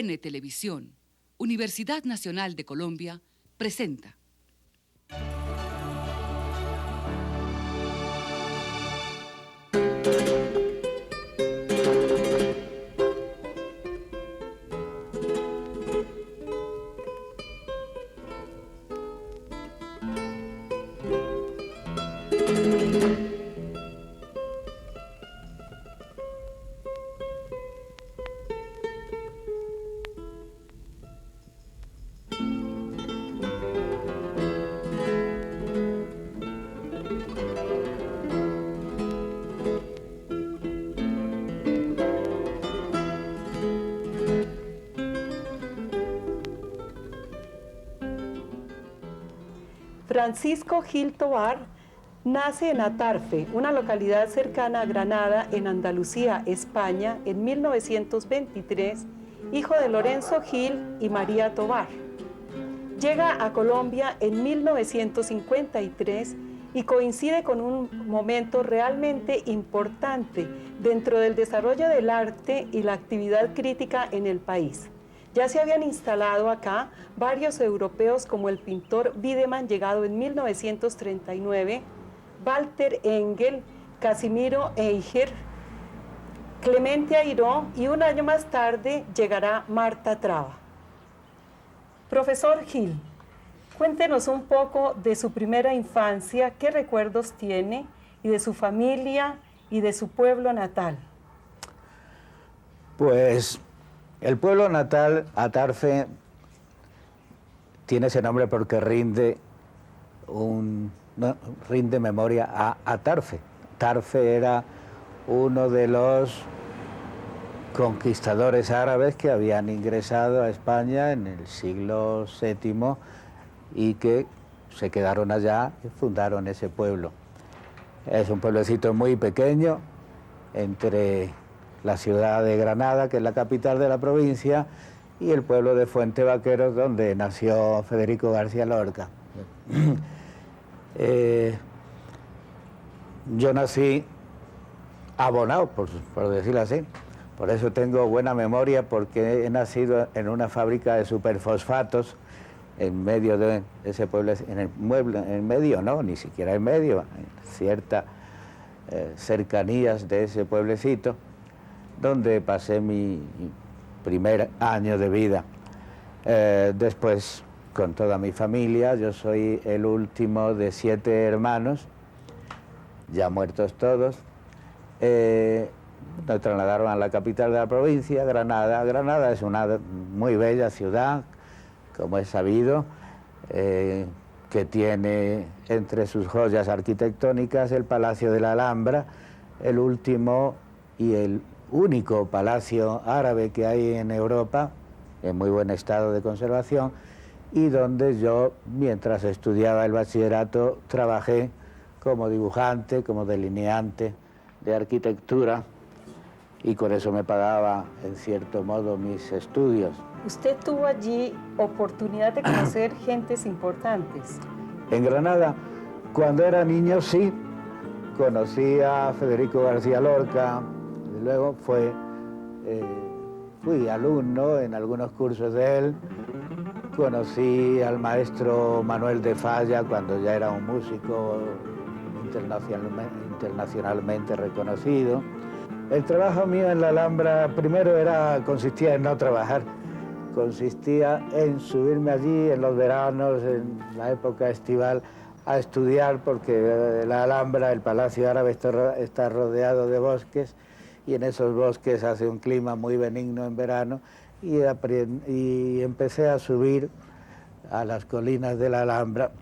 RCN Televisión, Universidad Nacional de Colombia, presenta. Francisco Gil Tovar nace en Atarfe, una localidad cercana a Granada, en Andalucía, España, en 1923, hijo de Lorenzo Gil y María Tovar. Llega a Colombia en 1953 y coincide con un momento realmente importante dentro del desarrollo del arte y la actividad crítica en el país. Ya se habían instalado acá varios europeos como el pintor Wiedemann, llegado en 1939, Walter Engel, Casimiro Eicher, Clemente Airó, y un año más tarde llegará Marta Traba. Profesor Gil, cuéntenos un poco de su primera infancia, qué recuerdos tiene, y de su familia y de su pueblo natal. Pues el pueblo natal, Atarfe, tiene ese nombre porque rinde memoria a Atarfe. Atarfe era uno de los conquistadores árabes que habían ingresado a España en el siglo VII y que se quedaron allá y fundaron ese pueblo. Es un pueblecito muy pequeño entre la ciudad de Granada, que es la capital de la provincia, y el pueblo de Fuente Vaqueros, donde nació Federico García Lorca. Yo nací abonado, por decirlo así. Por eso tengo buena memoria, porque he nacido en una fábrica de superfosfatos en medio de ese pueblo, en medio no, ni siquiera en medio, en ciertas cercanías de ese pueblecito, donde pasé mi primer año de vida. Después, con toda mi familia, yo soy el último de 7 hermanos, ya muertos todos. Nos trasladaron a la capital de la provincia, Granada. Granada es una muy bella ciudad, como es sabido, que tiene entre sus joyas arquitectónicas el Palacio de la Alhambra, el último y el único palacio árabe que hay en Europa, en muy buen estado de conservación, y donde yo, mientras estudiaba el bachillerato, trabajé como dibujante, como delineante de arquitectura, y con eso me pagaba, en cierto modo, mis estudios. ¿Usted tuvo allí oportunidad de conocer gentes importantes? En Granada, cuando era niño, sí, conocí a Federico García Lorca. Luego fui alumno en algunos cursos de él. Conocí al maestro Manuel de Falla cuando ya era un músico internacionalmente reconocido. El trabajo mío en la Alhambra primero consistía en no trabajar, consistía en subirme allí en los veranos, en la época estival, a estudiar, porque la Alhambra, el Palacio Árabe, está rodeado de bosques, y en esos bosques hace un clima muy benigno en verano, y empecé a subir a las colinas de la Alhambra,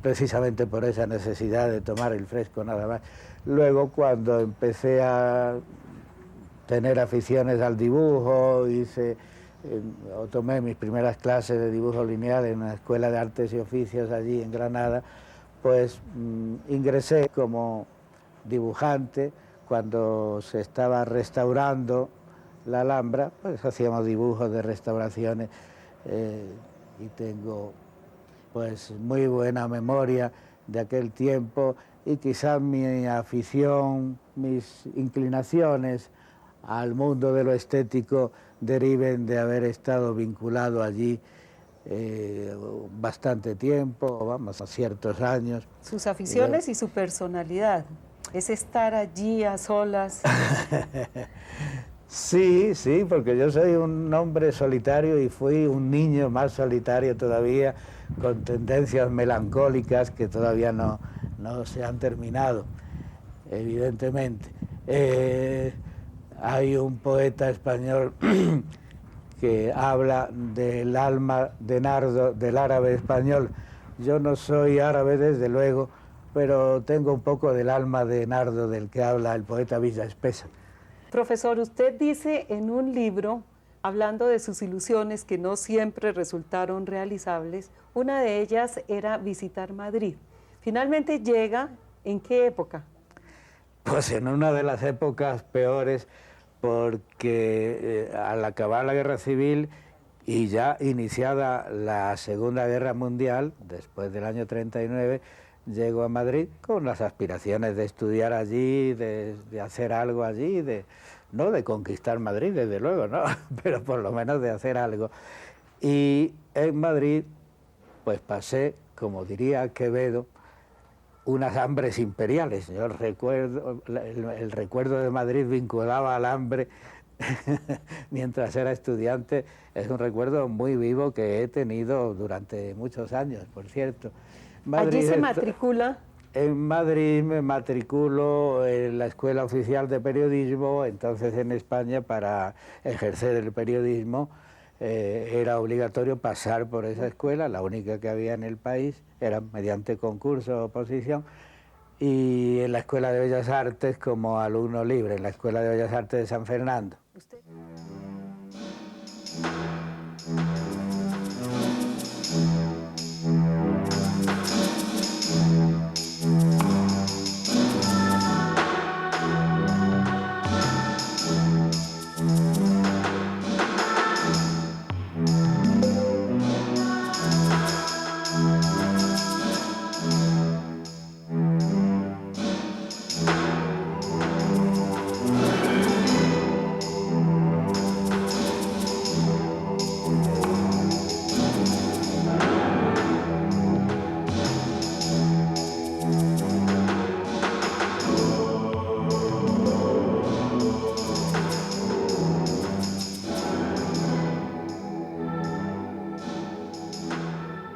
precisamente por esa necesidad de tomar el fresco nada más. Luego, cuando empecé a tener aficiones al dibujo, tomé mis primeras clases de dibujo lineal en una escuela de artes y oficios allí en Granada, pues ingresé como dibujante. Cuando se estaba restaurando la Alhambra, pues hacíamos dibujos de restauraciones, y tengo pues muy buena memoria de aquel tiempo, y quizás mi afición, mis inclinaciones al mundo de lo estético deriven de haber estado vinculado allí bastante tiempo, vamos, a ciertos años. Sus aficiones y su personalidad, es estar allí a solas. Sí, sí, porque yo soy un hombre solitario y fui un niño más solitario todavía, con tendencias melancólicas que todavía no se han terminado, evidentemente. Hay un poeta español que habla del alma de nardo del árabe español. Yo no soy árabe, desde luego, pero tengo un poco del alma de nardo del que habla el poeta Villaespesa. Profesor, usted dice en un libro, hablando de sus ilusiones que no siempre resultaron realizables, una de ellas era visitar Madrid. Finalmente llega, ¿en qué época? Pues en una de las épocas peores, porque al acabar la Guerra Civil y ya iniciada la Segunda Guerra Mundial, después del año 39, llego a Madrid con las aspiraciones de estudiar allí, de hacer algo allí, no de conquistar Madrid, desde luego, ¿no? Pero por lo menos de hacer algo. Y en Madrid, pues pasé, como diría Quevedo, unas hambres imperiales. Yo recuerdo, el recuerdo de Madrid vinculaba al hambre mientras era estudiante, es un recuerdo muy vivo que he tenido durante muchos años, por cierto. Madrid, ¿allí se matricula? En Madrid me matriculo en la Escuela Oficial de Periodismo. Entonces en España, para ejercer el periodismo, era obligatorio pasar por esa escuela, la única que había en el país, era mediante concurso o oposición, y en la Escuela de Bellas Artes como alumno libre, en la Escuela de Bellas Artes de San Fernando. ¿Usted?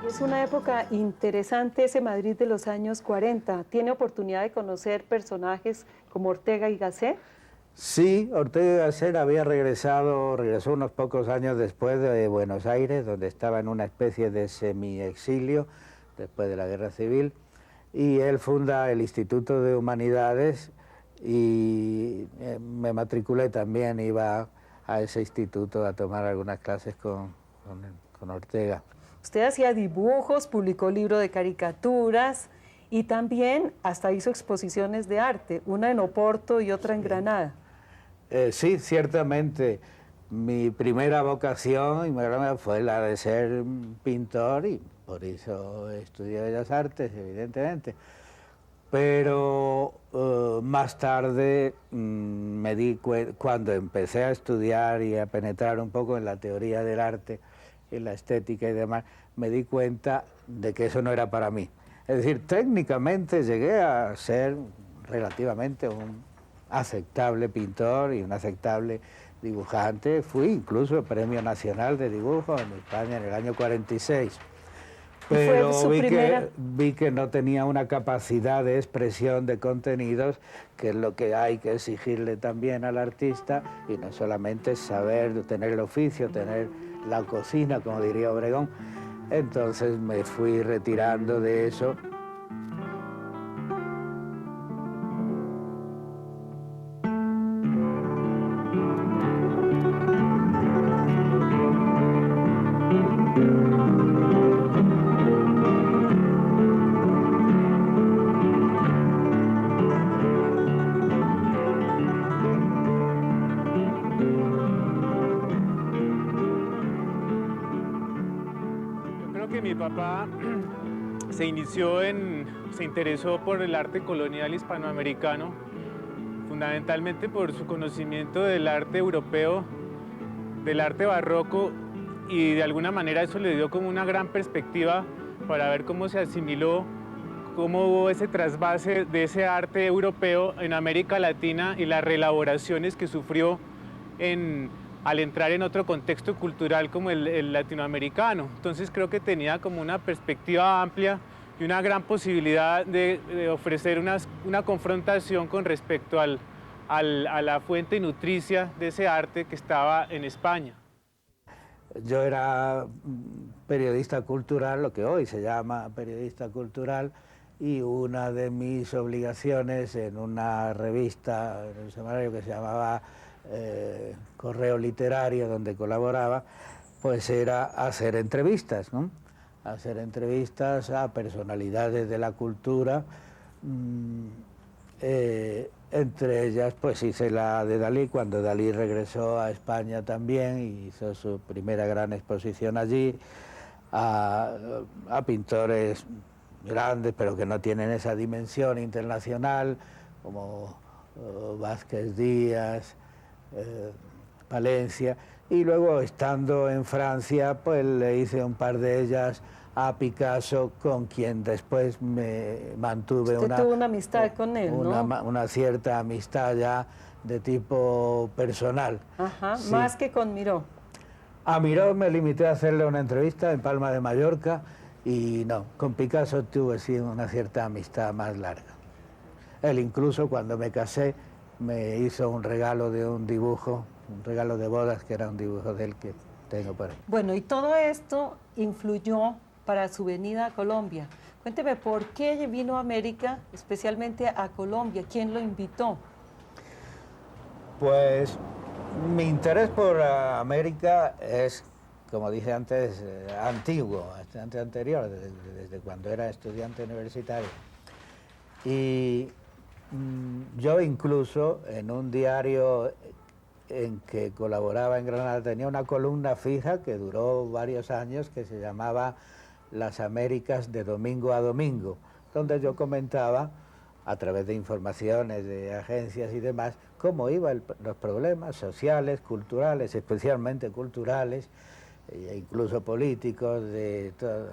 Es una época interesante ese Madrid de los años 40. ¿Tiene oportunidad de conocer personajes como Ortega y Gasset? Sí, Ortega y Gasset regresó unos pocos años después de Buenos Aires, donde estaba en una especie de semi-exilio después de la Guerra Civil, y él funda el Instituto de Humanidades y me matriculé también, iba a ese instituto a tomar algunas clases con Ortega. Usted hacía dibujos, publicó libro de caricaturas y también hasta hizo exposiciones de arte, una en Oporto y otra en Granada. Sí, ciertamente. Mi primera vocación fue la de ser pintor y por eso estudié Bellas Artes, evidentemente. Pero más tarde cuando empecé a estudiar y a penetrar un poco en la teoría del arte, en la estética y demás, me di cuenta de que eso no era para mí. Es decir, técnicamente llegué a ser relativamente un aceptable pintor y un aceptable dibujante. Fui incluso Premio Nacional de Dibujo en España en el año 46. Pero vi que no tenía una capacidad de expresión de contenidos, que es lo que hay que exigirle también al artista, y no solamente saber, tener el oficio, tener la cocina, como diría Obregón. Entonces me fui retirando de eso. Mi papá se interesó por el arte colonial hispanoamericano fundamentalmente por su conocimiento del arte europeo, del arte barroco, y de alguna manera eso le dio como una gran perspectiva para ver cómo se asimiló, cómo hubo ese trasvase de ese arte europeo en América Latina y las reelaboraciones que sufrió al entrar en otro contexto cultural como el latinoamericano. Entonces creo que tenía como una perspectiva amplia y una gran posibilidad de ofrecer una confrontación con respecto a la fuente nutricia de ese arte que estaba en España. Yo era periodista cultural, lo que hoy se llama periodista cultural, y una de mis obligaciones en una revista, en un semanario que se llamaba Correo Literario, donde colaboraba, pues era hacer entrevistas, ¿no? Hacer entrevistas a personalidades de la cultura, entre ellas pues hice la de Dalí, cuando Dalí regresó a España también, y hizo su primera gran exposición allí, a pintores grandes pero que no tienen esa dimensión internacional, como Vázquez Díaz, Palencia, y luego estando en Francia pues le hice un par de ellas a Picasso, con quien después me mantuve tuvo una amistad con él, ¿no? Una cierta amistad ya de tipo personal. Ajá, sí. Más que con Miró. A Miró me limité a hacerle una entrevista en Palma de Mallorca, y no, con Picasso tuve sí una cierta amistad más larga. Él incluso cuando me casé me hizo un regalo de un dibujo, un regalo de bodas, que era un dibujo de él que tengo por ahí. Bueno, y todo esto influyó para su venida a Colombia. Cuénteme, ¿por qué vino a América, especialmente a Colombia? ¿Quién lo invitó? Pues mi interés por América es, como dije antes, antiguo, bastante anterior, desde cuando era estudiante universitario. Y yo incluso en un diario en que colaboraba en Granada tenía una columna fija que duró varios años, que se llamaba Las Américas de domingo a domingo, donde yo comentaba, a través de informaciones de agencias y demás, cómo iban los problemas sociales, culturales, especialmente culturales, e incluso políticos de todos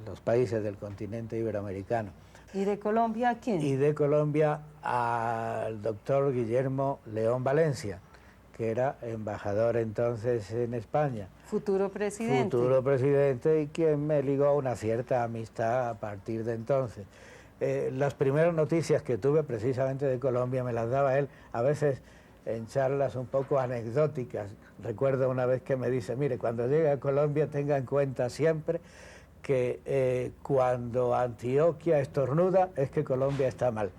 los países del continente iberoamericano. ¿Y de Colombia a quién? Y de Colombia al doctor Guillermo León Valencia, que era embajador entonces en España. Futuro presidente. Futuro presidente, y quien me ligó a una cierta amistad a partir de entonces. Las primeras noticias que tuve precisamente de Colombia me las daba él, a veces en charlas un poco anecdóticas. Recuerdo una vez que me dice, mire, cuando llegue a Colombia tenga en cuenta siempre que cuando Antioquia estornuda es que Colombia está mal.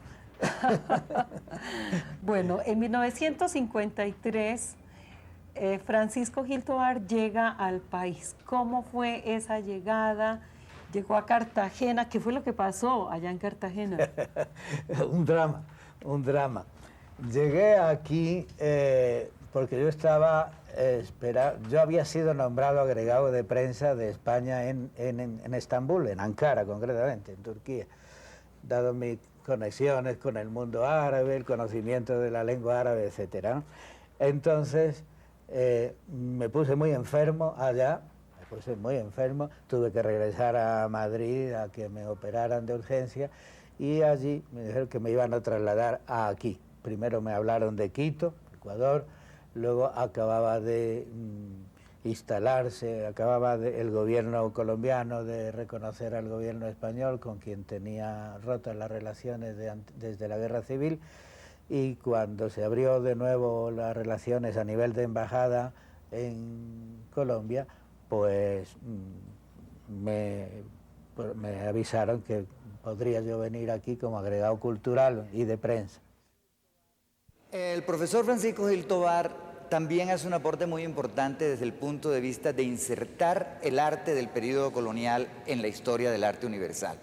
Bueno, en 1953 Francisco Gil Tovar llega al país. ¿Cómo fue esa llegada? Llegó a Cartagena. ¿Qué fue lo que pasó allá en Cartagena? Un drama. Llegué aquí porque yo estaba yo había sido nombrado agregado de prensa de España en Estambul, en Ankara concretamente, en Turquía, dado mis conexiones con el mundo árabe, el conocimiento de la lengua árabe, etc. Entonces me puse muy enfermo allá, tuve que regresar a Madrid a que me operaran de urgencia, y allí me dijeron que me iban a trasladar a aquí. Primero me hablaron de Quito, Ecuador, luego acababa de instalarse, el gobierno colombiano de reconocer al gobierno español, con quien tenía rotas las relaciones desde la guerra civil, y cuando se abrió de nuevo las relaciones a nivel de embajada en Colombia, pues me avisaron que podría yo venir aquí como agregado cultural y de prensa. El profesor Francisco Gil Tovar también hace un aporte muy importante desde el punto de vista de insertar el arte del periodo colonial en la historia del arte universal.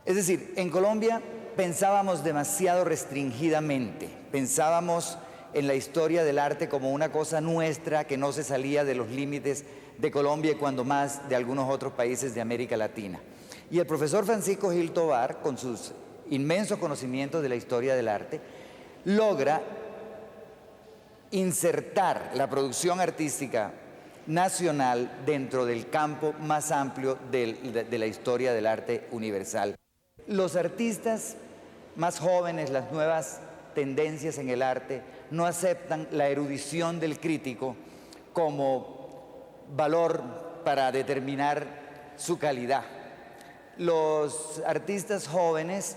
Es decir, en Colombia pensábamos demasiado restringidamente, pensábamos en la historia del arte como una cosa nuestra que no se salía de los límites de Colombia y cuando más de algunos otros países de América Latina. Y el profesor Francisco Gil Tovar, con sus inmensos conocimientos de la historia del arte, logra insertar la producción artística nacional dentro del campo más amplio de la historia del arte universal. Los artistas más jóvenes, las nuevas tendencias en el arte, no aceptan la erudición del crítico como valor para determinar su calidad. Los artistas jóvenes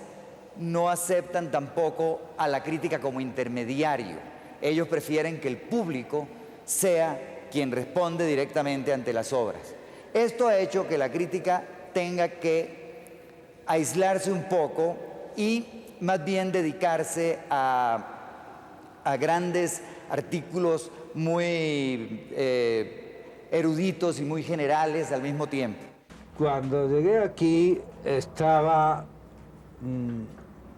no aceptan tampoco a la crítica como intermediario. Ellos prefieren que el público sea quien responde directamente ante las obras. Esto ha hecho que la crítica tenga que aislarse un poco y más bien dedicarse a grandes artículos muy eruditos y muy generales al mismo tiempo. Cuando llegué aquí estaba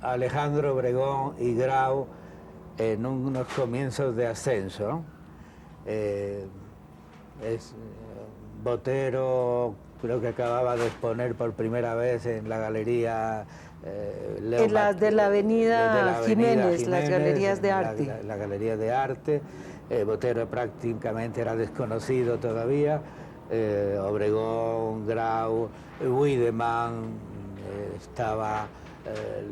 Alejandro Obregón y Grau en unos comienzos de ascenso. Botero creo que acababa de exponer por primera vez en la galería en las de la avenida Jiménez, las galerías de arte. La galería de arte. Botero prácticamente era desconocido todavía. Obregón, Grau, Wiedemann estaba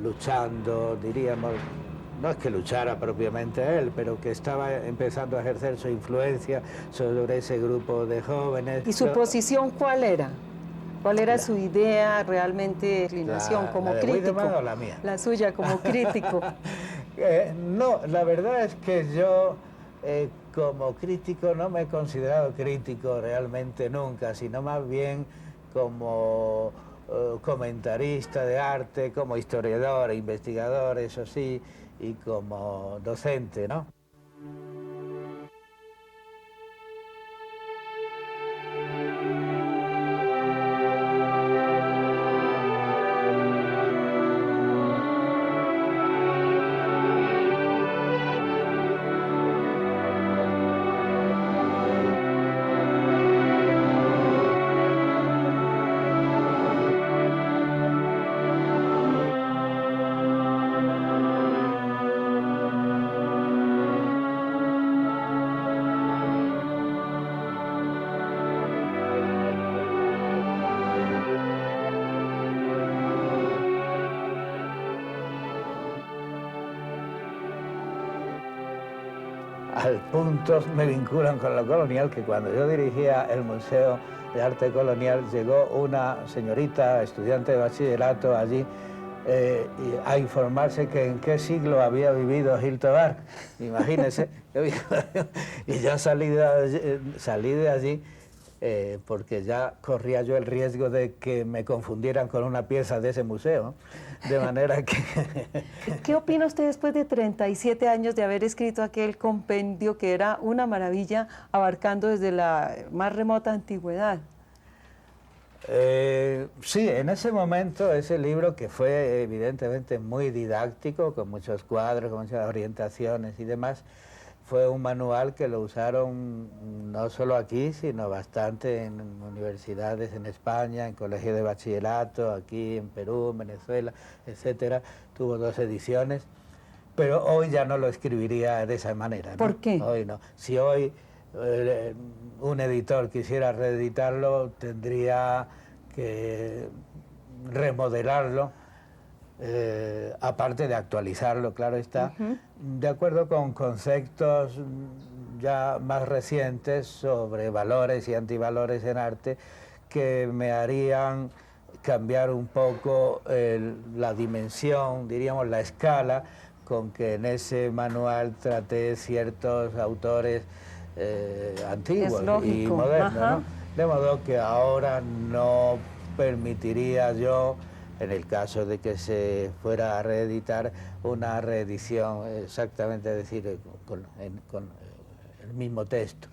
luchando, diríamos, no es que luchara propiamente él, pero que estaba empezando a ejercer su influencia sobre ese grupo de jóvenes. ¿Y su posición cuál era? ¿Cuál era su idea, realmente, inclinación como ¿La de crítico? Wiedemann o la mía? La suya como crítico. No, la verdad es que yo como crítico no me he considerado crítico realmente nunca, sino más bien como comentarista de arte, como historiador, investigador, eso sí, y como docente, ¿no? Al punto me vinculan con lo colonial que cuando yo dirigía el Museo de Arte Colonial llegó una señorita estudiante de bachillerato allí a informarse que en qué siglo había vivido Gil Tobar. Imagínense. Y ya salí de allí porque ya corría yo el riesgo de que me confundieran con una pieza de ese museo. De manera que... ¿Qué opina usted después de 37 años de haber escrito aquel compendio que era una maravilla, abarcando desde la más remota antigüedad? Sí, en ese momento ese libro, que fue evidentemente muy didáctico, con muchos cuadros, con muchas orientaciones y demás, fue un manual que lo usaron no solo aquí, sino bastante en universidades en España, en colegios de bachillerato, aquí en Perú, en Venezuela, etcétera. Tuvo 2 ediciones, pero hoy ya no lo escribiría de esa manera, ¿no? ¿Por qué? Hoy no. Si hoy un editor quisiera reeditarlo, tendría que remodelarlo, aparte de actualizarlo, claro está, de acuerdo con conceptos ya más recientes sobre valores y antivalores en arte que me harían cambiar un poco la dimensión, diríamos la escala, con que en ese manual traté ciertos autores antiguos y modernos, ¿no? De modo que ahora no permitiría yo, en el caso de que se fuera a reeditar, una reedición exactamente, es decir, con el mismo texto.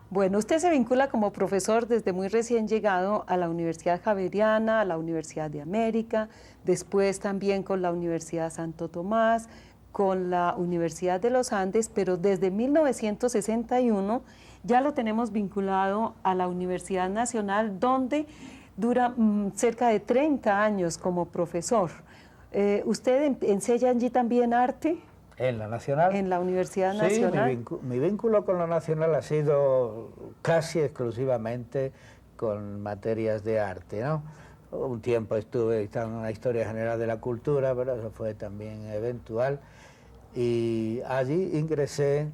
Bueno, usted se vincula como profesor desde muy recién llegado a la Universidad Javeriana, a la Universidad de América, después también con la Universidad Santo Tomás, con la Universidad de los Andes, pero desde 1961 ya lo tenemos vinculado a la Universidad Nacional, donde dura cerca de 30 años como profesor. ¿Usted enseña allí también arte? ¿En la Nacional? En la Universidad Sí, Nacional. mi vínculo con la Nacional ha sido casi exclusivamente con materias de arte, ¿no? Un tiempo estuve en una historia general de la cultura, pero eso fue también eventual. Y allí ingresé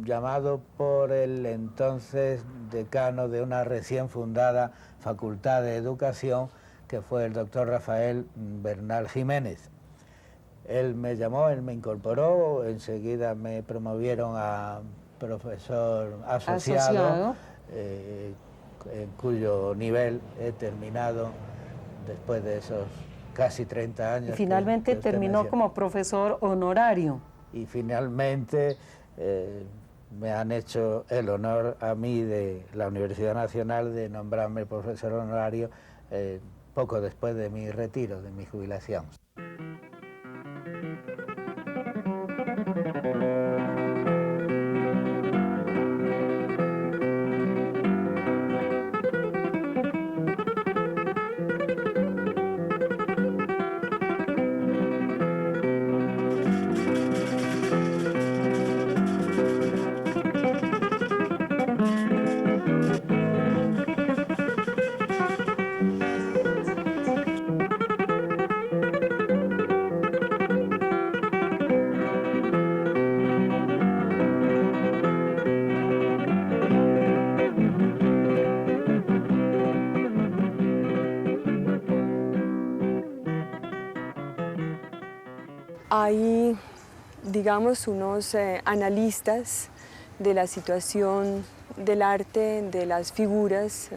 llamado por el entonces decano de una recién fundada Facultad de Educación, que fue el doctor Rafael Bernal Jiménez. Él me llamó, él me incorporó, enseguida me promovieron a profesor asociado. En cuyo nivel he terminado después de esos casi 30 años. Y finalmente que usted terminó menciona. como profesor honorario. Y finalmente me han hecho el honor a mí de la Universidad Nacional de nombrarme profesor honorario poco después de mi retiro, de mi jubilación. Hay, digamos, unos analistas de la situación del arte, de las figuras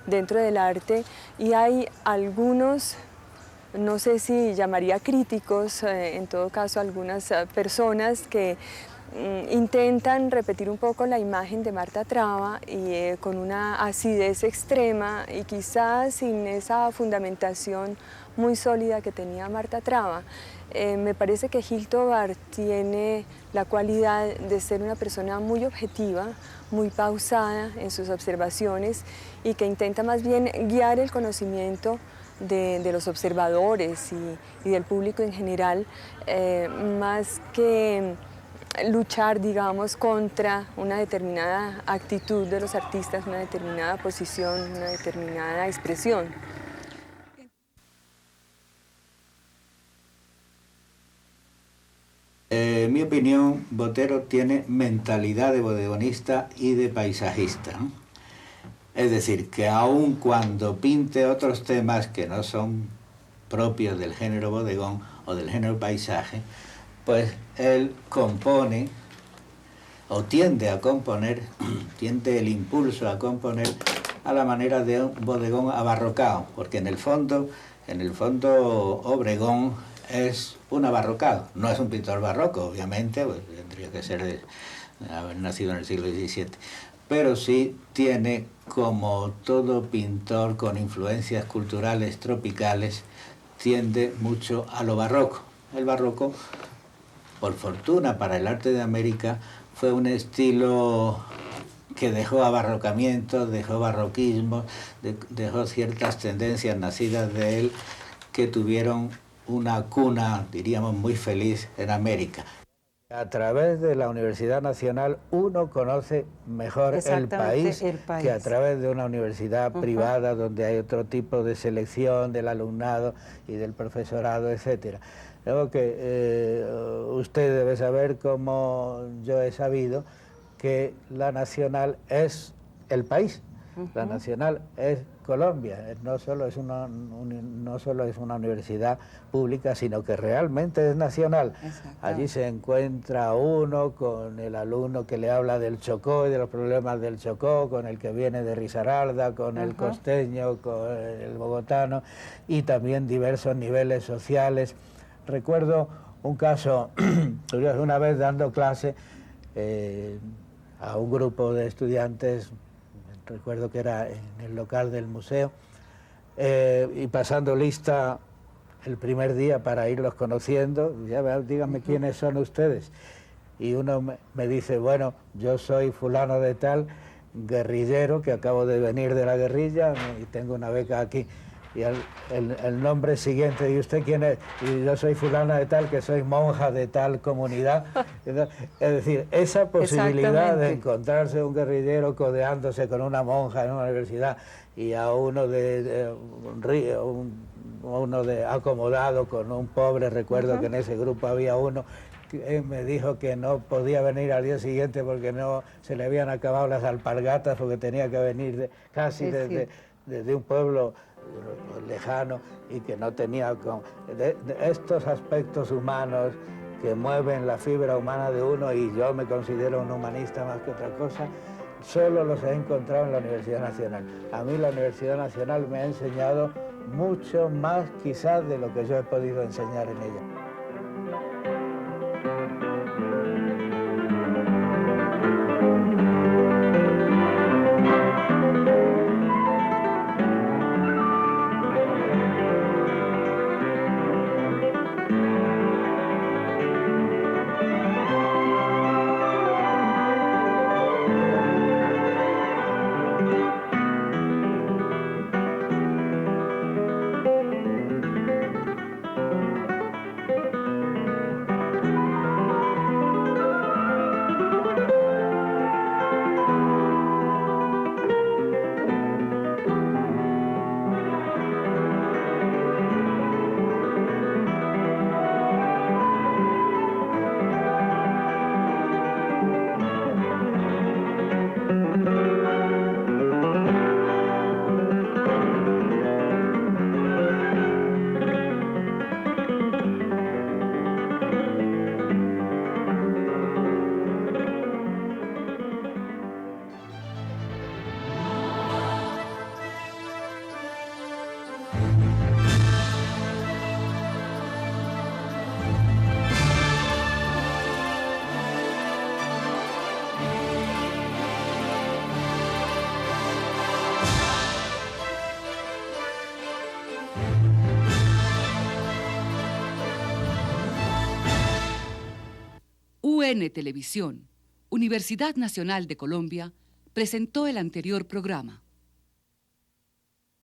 dentro del arte, y hay algunos, no sé si llamaría críticos, en todo caso algunas personas que intentan repetir un poco la imagen de Marta Traba y con una acidez extrema y quizás sin esa fundamentación muy sólida que tenía Marta Traba. Me parece que Gil Tobar tiene la cualidad de ser una persona muy objetiva, muy pausada en sus observaciones y que intenta más bien guiar el conocimiento de los observadores y del público en general, más que luchar, digamos, contra una determinada actitud de los artistas, una determinada posición, una determinada expresión. En mi opinión, Botero tiene mentalidad de bodegonista y de paisajista, ¿no? Es decir, que aun cuando pinte otros temas que no son propios del género bodegón o del género paisaje, pues él compone o tiende a componer, tiende el impulso a componer a la manera de un bodegón abarrocado, porque en el fondo Obregón es un abarrocado, no es un pintor barroco, obviamente, pues tendría que ser de haber nacido en el siglo XVII, pero sí tiene, como todo pintor con influencias culturales tropicales, tiende mucho a lo barroco. El barroco, por fortuna para el arte de América, fue un estilo que dejó abarrocamiento, dejó barroquismo, dejó ciertas tendencias nacidas de él que tuvieron una cuna, diríamos, muy feliz en América. A través de la Universidad Nacional uno conoce mejor el país que a través de una universidad privada donde hay otro tipo de selección del alumnado y del profesorado, etcétera. Luego que usted debe saber, como yo he sabido, que la Nacional es el país. La Nacional es Colombia, no solo es una universidad pública, sino que realmente es nacional. Allí se encuentra uno con el alumno que le habla del Chocó y de los problemas del Chocó, con el que viene de Risaralda, con el costeño, con el bogotano, y también diversos niveles sociales. Recuerdo un caso, una vez dando clase a un grupo de estudiantes, recuerdo que era en el local del museo, y pasando lista el primer día para irlos conociendo, ya, díganme quiénes son ustedes. Y uno me dice, bueno, yo soy fulano de tal, guerrillero, que acabo de venir de la guerrilla y tengo una beca aquí. y el nombre siguiente, ¿y usted quién es? Y yo soy fulana de tal, que soy monja de tal comunidad. Es decir, esa posibilidad de encontrarse un guerrillero codeándose con una monja en una universidad y a uno uno de acomodado con un pobre, recuerdo que en ese grupo había uno que me dijo que no podía venir al día siguiente porque no se le habían acabado las alpargatas, porque tenía que venir casi desde un pueblo lejano y que no tenía... de estos aspectos humanos que mueven la fibra humana de uno, y yo me considero un humanista más que otra cosa, solo los he encontrado en la Universidad Nacional. A mí la Universidad Nacional me ha enseñado mucho más quizás de lo que yo he podido enseñar en ella. UN Televisión, Universidad Nacional de Colombia, presentó el anterior programa.